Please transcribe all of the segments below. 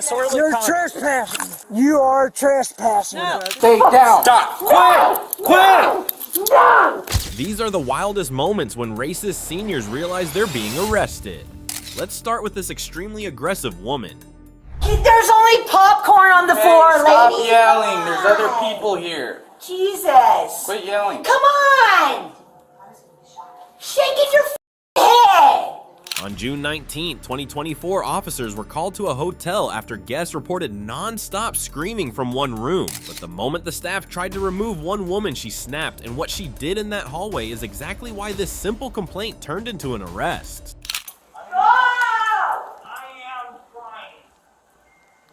disorderly You're conduct. trespassing. You are trespassing. No. Stay down. Stop. Quit. These are the wildest moments when racist seniors realize they're being arrested. Let's start with this extremely aggressive woman. There's only popcorn on the floor, Stop lady. yelling. There's other people here. Jesus. Quit yelling. Come on. Shaking your head. On June 19, 2024, officers were called to a hotel after guests reported non-stop screaming from one room. But the moment the staff tried to remove one woman, she snapped, and what she did in that hallway is exactly why this simple complaint turned into an arrest.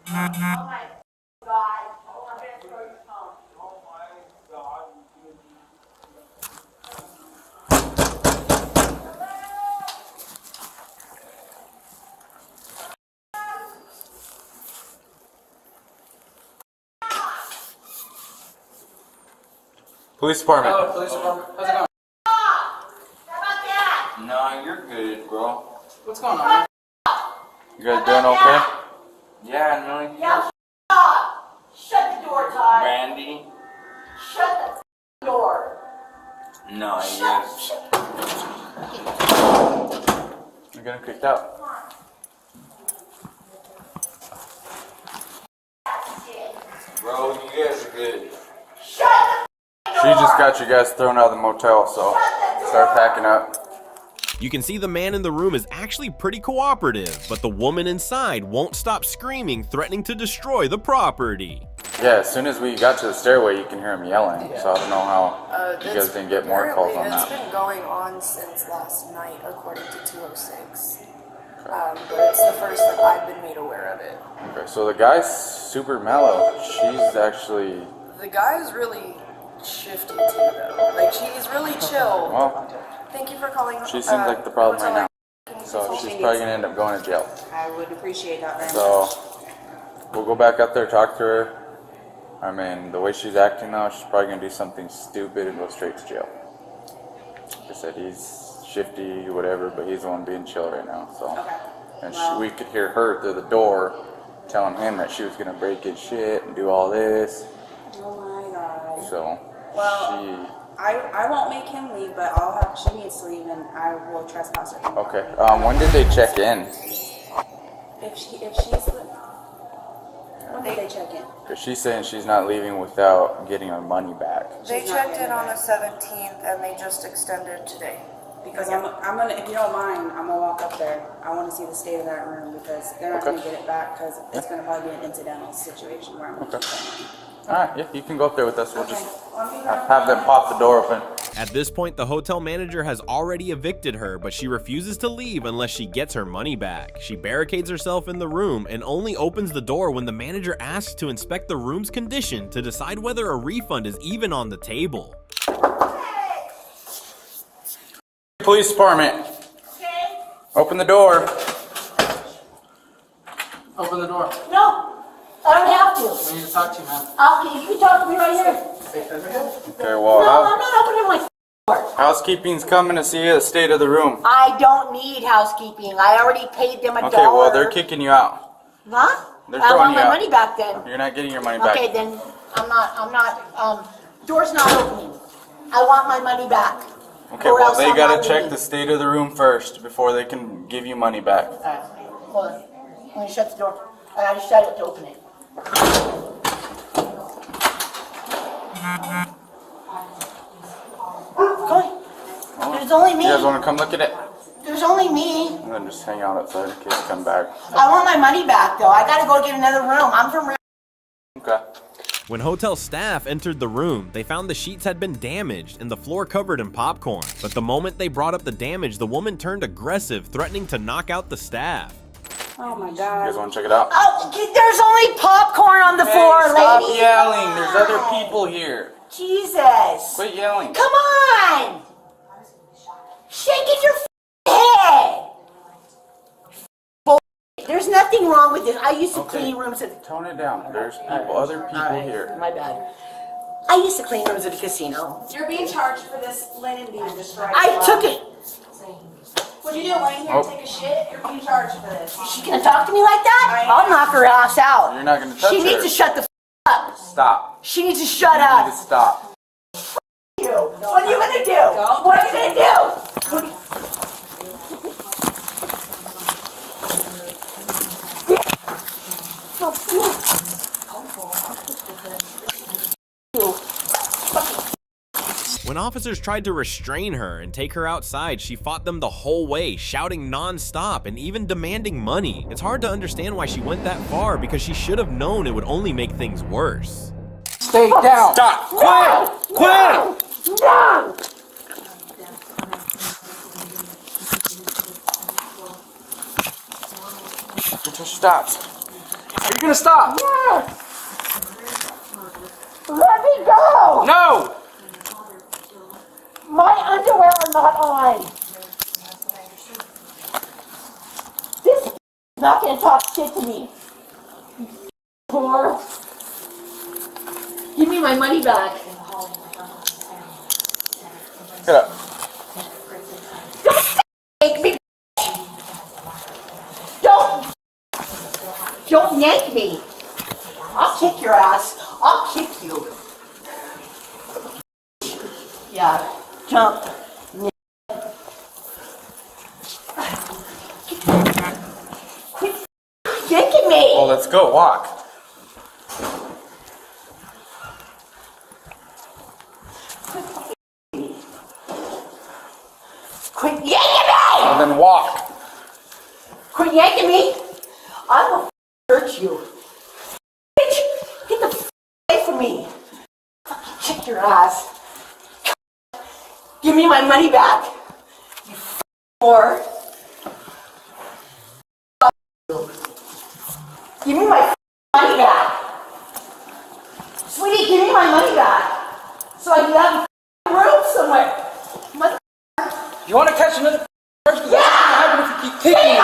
Oh my God. I'm gonna throw your phone. Oh my God. Police department. Hello, police department. How's it going? How about that? No, you're good, bro. What's going on? You guys doing okay? Yeah, no. Yeah, up. Shut the door, Todd. Randy? Shut the door. No, you guys. You're getting kicked out. Bro, you guys are good. Shut the door. She just got you guys thrown out of the motel, so start packing up. You can see the man in the room is actually pretty cooperative, but the woman inside won't stop screaming, threatening to destroy the property. Yeah, as soon as we got to the stairway, you can hear him yelling. So I don't know how you guys didn't get more calls on It's that. been going on since last night, according to 206. But it's the first that I've been made aware of it. Okay, so the guy's super mellow. She's actually. The guy is really shifty too, though. Like, she's really chill. Well, Thank you for calling. she seems like the problem right now. Can you So please she's hold probably me? gonna end up going to jail. I would appreciate that very So much. we'll go back up there, talk to her. I mean, the way she's acting now, she's probably gonna do something stupid and go straight to jail. Like I said, he's shifty, whatever, but he's the one being chill right now. So, Okay. and Well- we could hear her through the door telling him that she was gonna break his shit and do all this. Oh my God. So Well, I won't make him leave, but she needs to leave, and I will trespass her. okay. When did they check in? When did they check in? Because she's saying she's not leaving without getting her money back. They checked in on the 17th, and they just extended today. Because I'm gonna, if you don't mind, I'm gonna walk up there. I want to see the state of that room because they're not gonna get it back because it's gonna probably be an incidental situation where I'm gonna keep that money. Alright, yeah, you can go up there with us. We'll Okay. just I'll be right have them pop the door open. At this point, the hotel manager has already evicted her, but she refuses to leave unless she gets her money back. She barricades herself in the room and only opens the door when the manager asks to inspect the room's condition to decide whether a refund is even on the table. Police department. Okay. Open the door. Open the door. No, I don't have to. I need to talk to you, man. Okay, you can talk to me right here. Okay, well, No, I'm not opening my door. housekeeping's coming to see the state of the room. I don't need housekeeping. I already paid them $1. Okay, well, they're kicking you out. Huh? They're I throwing want you my out. money back then. You're not getting your money back. Okay, then door's not opening. I want my money back. Okay, Or well, else they I'm gotta not check leaving. the state of the room first before they can give you money back. All right, hold on. I'm gonna shut the door. I gotta shut it to open it. Come on. There's only me. You guys wanna come look at it? There's only me. And then just hang out outside in case you come back. I want my money back though. I gotta go get another room. I'm from. Okay. When hotel staff entered the room, they found the sheets had been damaged and the floor covered in popcorn. But the moment they brought up the damage, the woman turned aggressive, threatening to knock out the staff. Oh my You God. guys wanna check it out? Oh, there's only popcorn on the floor, Stop lady. yelling. There's other people here. Jesus. Quit yelling. Come on. Shaking your head. There's nothing wrong with this. I used to Okay. clean rooms at. Tone it down. There's people, other people All right, here. my bad. I used to clean rooms at a casino. You're being charged for this linen being destroyed. I took it. What'd you do? gonna lay here and take a shit? You're being charged for this. She's gonna talk to me like that? I'll knock her ass out. You're not gonna touch She her. needs to shut the up. Stop. She needs to shut You up. need to stop. You. What are you gonna do? What are you gonna do? When officers tried to restrain her and take her outside, she fought them the whole way, shouting non-stop and even demanding money. It's hard to understand why she went that far because she should have known it would only make things worse. Stay down. Stop! Quit! Quit! No! Until she stops. Are you gonna stop? Yes! Let me go! No! My underwear are not on. This is not gonna talk shit to me. Whore. Give me my money back. Get up. Yank me. Don't yank me. I'll kick your ass. I'll kick you. Yeah, jump. Quit yanking me. Well, let's go. Walk. Quit yanking me. And then walk. Quit yanking me. I will hurt you. Bitch, get the away from me. Kick your ass. Give me my money back. You whore. Give me my money back. Sweetie, give me my money back. So I can have a room somewhere. Mother. You want to catch another charge? Because that's what's gonna happen if you keep kicking me.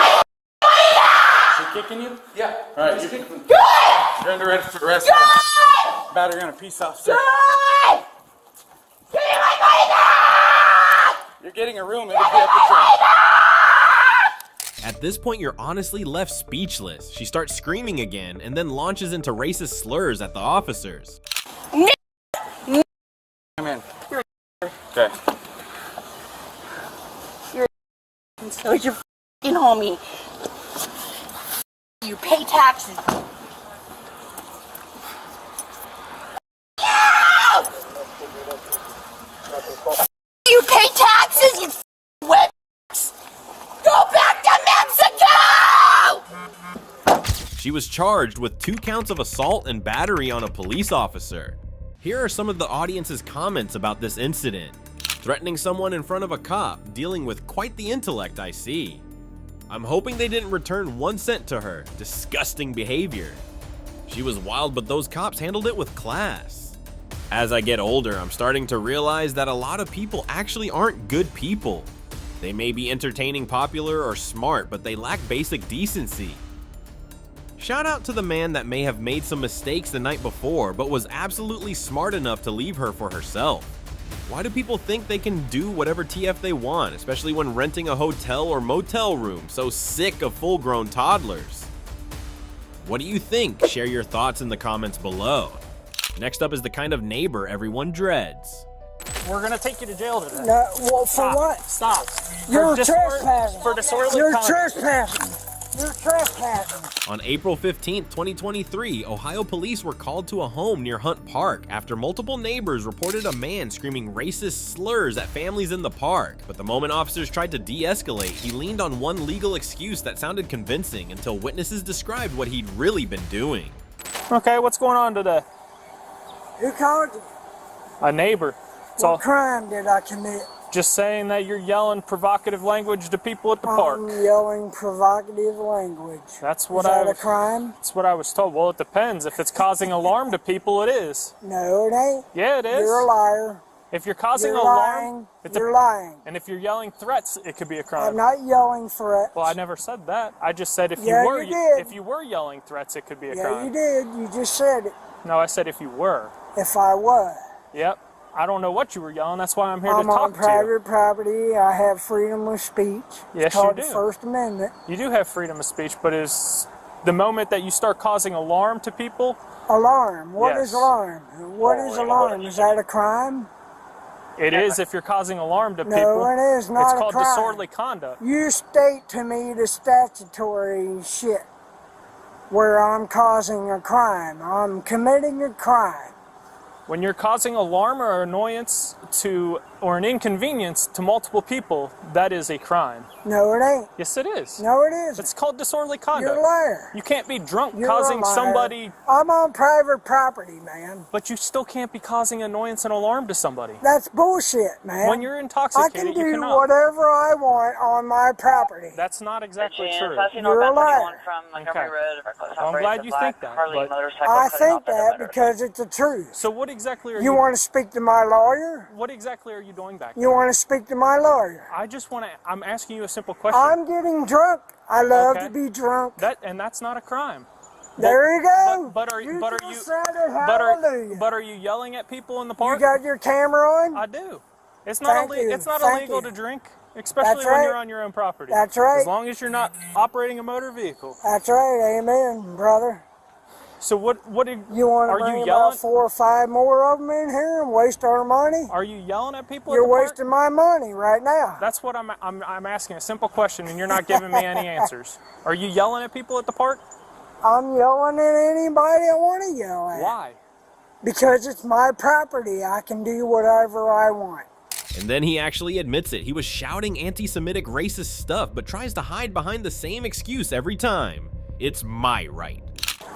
She kicking you? Yeah. All right. She's kicking me. Good! You're under arrest for arrest. Good! Battery on a peace officer. Good! Give me my money back! You're getting a room. It'll be at the train. At this point, you're honestly left speechless. She starts screaming again and then launches into racist slurs at the officers. Come in. Okay. So you're f***ing homie. You pay taxes. You pay taxes, you f***ing wet. Go back to Mexico! She was charged with 2 counts of assault and battery on a police officer. Here are some of the audience's comments about this incident. Threatening someone in front of a cop, dealing with quite the intellect, I see. I'm hoping they didn't return 1 cent to her. Disgusting behavior. She was wild, but those cops handled it with class. As I get older, I'm starting to realize that a lot of people actually aren't good people. They may be entertaining, popular, or smart, but they lack basic decency. Shout out to the man that may have made some mistakes the night before, but was absolutely smart enough to leave her for herself. Why do people think they can do whatever TF they want, especially when renting a hotel or motel room? So sick of full-grown toddlers. What do you think? Share your thoughts in the comments below. Next up is the kind of neighbor everyone dreads. We're gonna take you to jail today. No, well, for what? Stop. You're For trespassing. For disorderly You're conduct. trespassing. You're trespassing. On April 15, 2023, Ohio police were called to a home near Hunt Park after multiple neighbors reported a man screaming racist slurs at families in the park. But the moment officers tried to de-escalate, he leaned on one legal excuse that sounded convincing until witnesses described what he'd really been doing. Okay, what's going on today? Who called you? A neighbor. It's all What crime did I commit? just saying that you're yelling provocative language to people at the park. I'm yelling provocative language. That's what Is that I a crime? That's what I was told. Well, it depends. If it's causing alarm to people, it is. No, it ain't. Yeah, it is. You're a liar. If you're causing You're alarm, lying. it You're lying. And if you're yelling threats, it could be a crime. I'm not yelling threats. Well, I never said that. I just said if Yeah, you were you did. if you were yelling threats, it could be a Yeah, crime. you did. You just said it. No, I said if you were. If I was. Yep. I don't know what you were yelling. That's why I'm here to I'm talk on to you. private property. I have freedom of speech. Yes, it's called you the do. First Amendment. You do have freedom of speech, but is the moment that you start causing alarm to people, Alarm. What is Yes. alarm? What is alarm? Is that a crime? it is if you're causing alarm to No, people. it is not It's a called crime. disorderly conduct. You state to me the statutory shit where I'm causing a crime. I'm committing a crime. When you're causing alarm or annoyance to, or an inconvenience to multiple people, that is a crime. No, it ain't. Yes, it is. No, it isn't. It's called disorderly conduct. You're a liar. You can't be drunk You're causing a liar. somebody, I'm on private property, man. but you still can't be causing annoyance and alarm to somebody. That's bullshit, man. When you're I intoxicated, can you do cannot. whatever I want on my property. That's not exactly true. You're a liar. Okay. Well, I'm glad you think that, but I think that because it's the truth. so what exactly are You want to speak to my lawyer? What exactly are you doing back there? You want to speak to my lawyer? I just want to. I'm asking you a simple question. I'm getting drunk. I love Okay. to be drunk. That's not a crime. There you go. But are you? But are you? just said it. But Hallelujah. are you yelling at people in the You park? got your camera on? I do. It's not Thank you. It's not Thank illegal you. to drink, especially That's when right. you're on your own property. That's right. As long as you're not operating a motor vehicle. That's right. Amen, brother. So what? You want to are bring you about yelling? 4 or 5 more of them in here and waste our money? Are you yelling at people? You're at the park? wasting my money right now. That's what I'm asking a simple question, and you're not giving me any answers. Are you yelling at people at the park? I'm yelling at anybody I want to yell at. Why? Because it's my property. I can do whatever I want. And then he actually admits it. He was shouting anti-Semitic racist stuff, but tries to hide behind the same excuse every time. It's my right.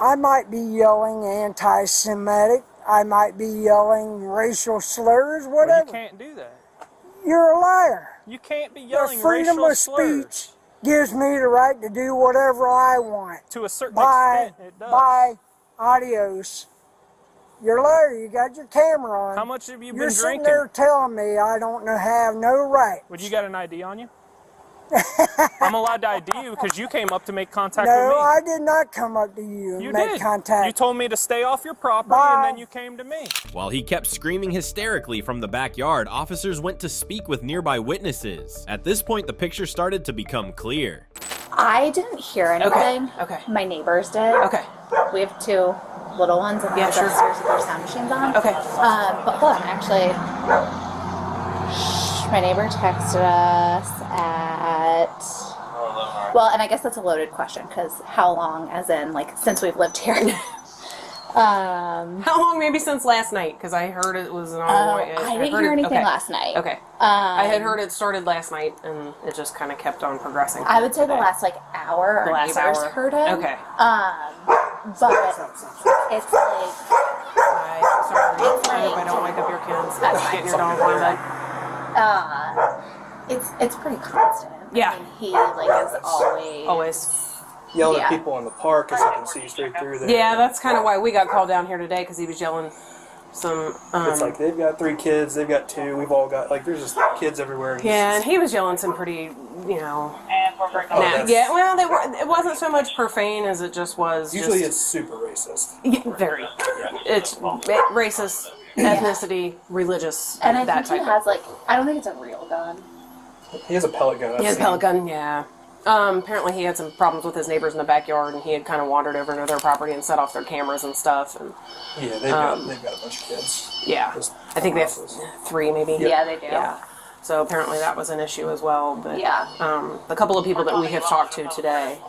I might be yelling anti-Semitic. I might be yelling racial slurs, Well, whatever. you can't do that. You're a liar. You can't be The yelling freedom racial of slurs. speech gives me the right to do whatever I want. To a certain Bye. extent, it does. Bye. Adios. You're a liar. You got your camera on. How much have you You're been sitting drinking? there telling me I don't have no right. Would you got an ID on you? I'm allowed to ID you because you came up to make contact with No, me. I did not come up to you and You make did. contact. You told me to stay off your property, Bye. and then you came to me. While he kept screaming hysterically from the backyard, officers went to speak with nearby witnesses. At this point, the picture started to become clear. I didn't hear anything. Okay. My neighbors did. Okay. We have 2 little ones and Yeah, they're sure. upstairs with their sound machines on. Okay. But hold on, actually. My neighbor texted us at. Well, and I guess that's a loaded question because how long, as in, like, since we've lived here? How long? Maybe since last night, because I heard it was an ongoing. I didn't hear anything last night. Okay. I had heard it started last night, and it just kind of kept on progressing. I would say today. the last, like, hour The our last neighbors hour. heard it. Okay. But it's like... Sorry. It's I hope I like- don't wake up your kids. That's fine. Getting your dog on bed. It's pretty constant. Yeah. I mean, he like is always Always. Yelling Yeah. at people in the park because they can see straight through there. Yeah, that's kind of why we got called down here today, because he was yelling some. It's like they've got 3 kids, they've got 2, we've all got, like, there's just kids everywhere. And Yeah, and he was yelling some pretty, you know. that's- Yeah, well, it wasn't so much profane as it just was. Usually just, it's super racist. Yeah, very. It's racist, ethnicity, religious, and I that think he type has like I don't think it's a real gun. He has a pellet gun. He has a pellet gun, yeah. Apparently he had some problems with his neighbors in the backyard, and he had kind of wandered over into their property and set off their cameras and stuff. And Yeah, they've got a bunch of kids. yeah, Just I think they have houses. 3 maybe. Yeah, they do. Yeah. So apparently that was an issue as well. But Yeah. the couple of people that we have talked to today,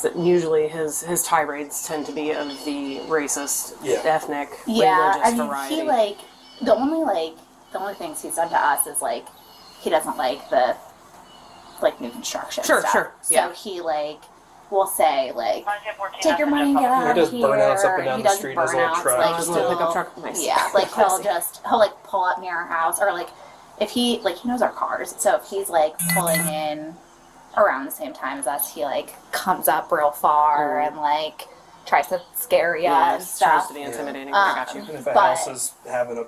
that usually his tirades tend to be of the racist, Yeah. ethnic, Yeah, religious I mean variety. he like the only things he's done to us is like he doesn't like the like new construction. Sure, stuff. sure, So yeah. he like will say like take your money and get out He of does here. burnouts up and down he the does street in his little burnouts, truck. like His little he'll- pickup truck. Nice. Yeah, like he'll like pull up near our house or like if he knows our cars. So if he's like pulling in around the same time as us, he like comes up real far and like tries to scare you Yeah, and it tries stuff. to be intimidating. I got you. And if a But- house is having a,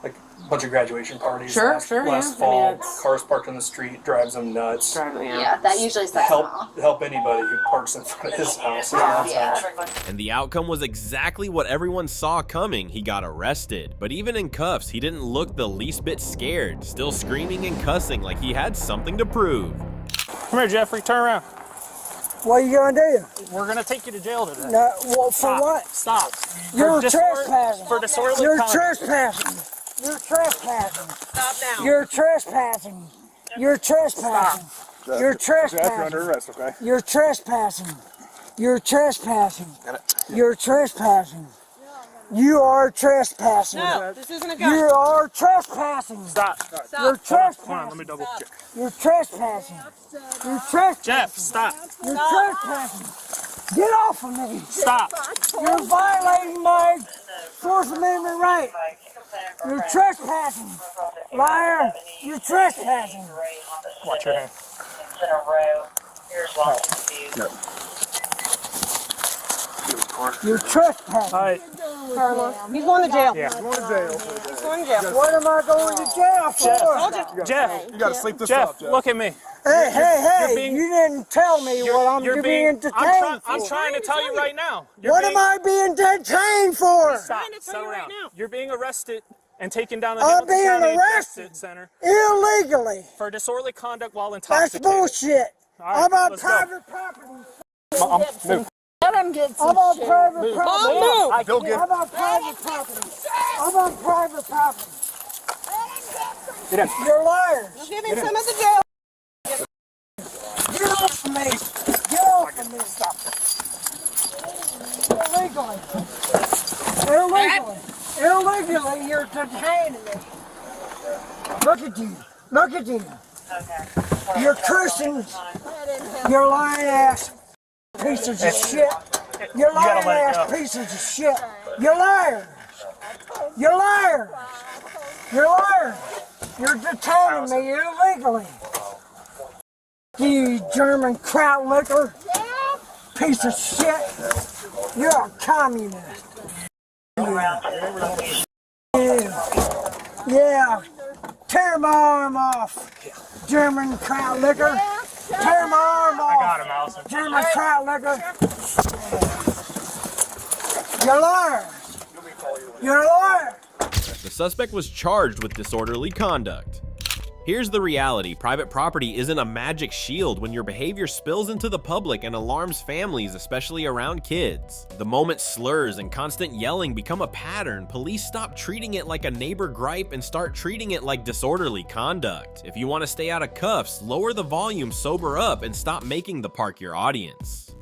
like, bunch of graduation parties. Sure, last, sure, last yeah. fall, I mean, it's- cars parked on the street, drives them nuts. Yeah, that usually sets them off. Help anybody who parks in front of his house. And the outcome was exactly what everyone saw coming. He got arrested. But even in cuffs, he didn't look the least bit scared, still screaming and cussing like he had something to prove. Come here, Jeffrey. Turn around. What are you gonna do? We're gonna take you to jail today. No, well, for Stop. what? Stop. You're For trespassing. For disorderly You're conduct. trespassing. You're trespassing. Stop now. You're trespassing. You're trespassing. You're trespassing. Jeff, you're under arrest, okay? You're trespassing. You're trespassing. You're trespassing. You are trespassing. No, this isn't a You gun. are trespassing. Stop. You're trespassing. Hold on, let me double check. You're trespassing. You're trespassing. Jeff, stop. You're trespassing. Get off of me. Stop. You're violating my Fourth Amendment right. You're trespassing. Liar. You're trespassing. Watch your hand. You're trespassing. All right. He's going to jail. Yeah. He's going to jail. What am I going to jail for? Jeff. You gotta sleep this Jeff, up, Jeff. look at me. Hey, hey, hey, being- you didn't tell me what I'm You're being being. detained I'm for. trying to tell you right now. What am I being detained for? Stop. Settle down. You're being arrested and taken down to the I'm Hamilton being County arrested Justice Center illegally. for disorderly conduct while That's intoxicated. bullshit. All right, I'm on let's go. private property. Move. I'm on private property. Go get I'm on private property. I'm on private property. Get in. You're liars. Give him some of the jail. Get off of me. Get off of me. Illegally. Illegally, you're detaining me. Look at you. Look at you. You're cursing. You're lying ass pieces of shit. You're lying ass pieces of shit. You're liars. You're liars. You're liars. You're detaining me illegally. You German kraut liquor. Piece of shit. You're a communist. Yeah. Tear my arm off. German kraut liquor. Tear my arm off. I got him, Allison. German kraut liquor. You're liars. You're liars. The suspect was charged with disorderly conduct. Here's the reality: private property isn't a magic shield when your behavior spills into the public and alarms families, especially around kids. The moment slurs and constant yelling become a pattern, police stop treating it like a neighbor gripe and start treating it like disorderly conduct. If you want to stay out of cuffs, lower the volume, sober up, and stop making the park your audience.